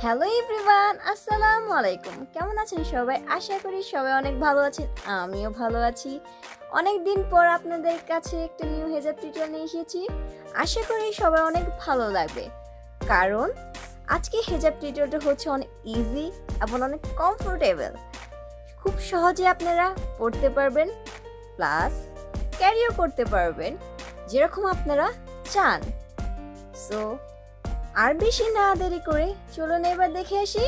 Hello everyone, আসসালামু আলাইকুম। কেমন আছেন সবাই? আশা করি সবাই অনেক ভালো আছেন। আমিও ভালো আছি। অনেক দিন পর আপনাদের কাছে একটা নিউ হেজাব টিউটোরিয়াল নিয়ে এসেছি। আশা করি সবাই অনেক ভালো লাগবে, কারণ আজকে হেজাব টিউটোরিয়ালটা হচ্ছে অনেক ইজি এবং অনেক কমফোর্টেবল। খুব সহজে আপনারা পড়তে পারবেন, প্লাস ক্যারিও করতে পারবেন যেরকম আপনারা চান। সো আর বেশি না দেরি করে চলুন এবার দেখে আসি।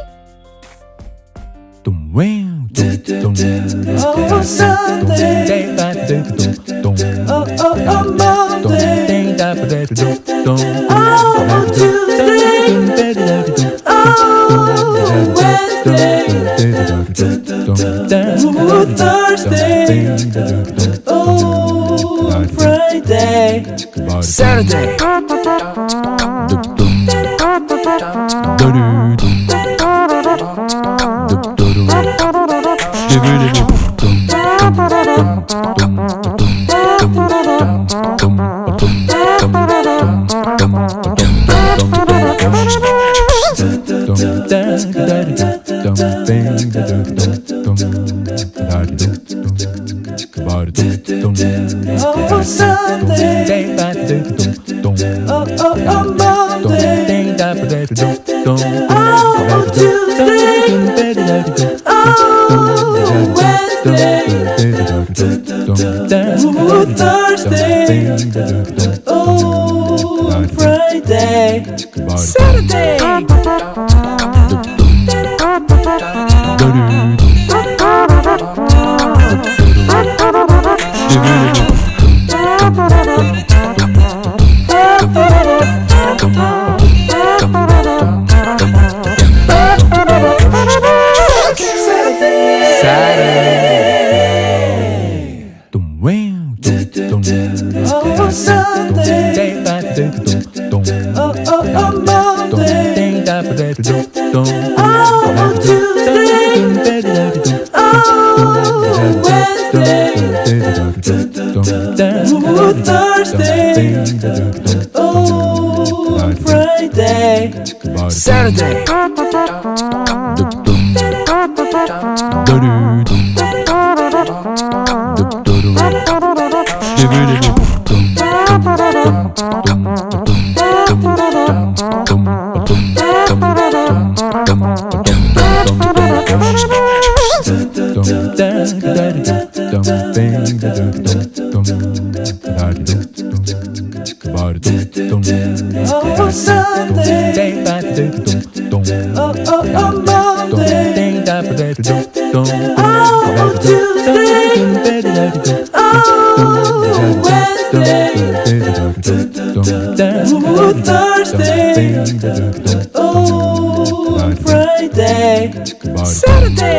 Saturday,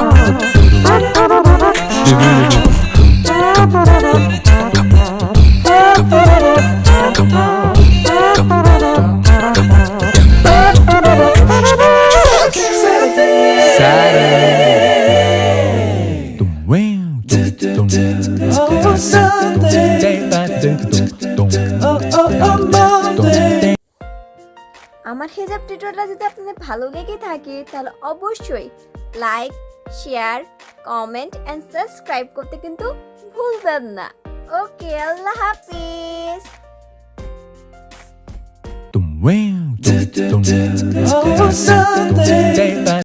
Saturday. আমার হেজাব টিউটোরিয়ালটা যদি আপনাদের ভালো লেগে থাকে তাহলে অবশ্যই like, share, comment and subscribe করতে কিন্তু ভুলবেন না। ওকে, আল্লাহ হাফিজ। Oh, Sunday.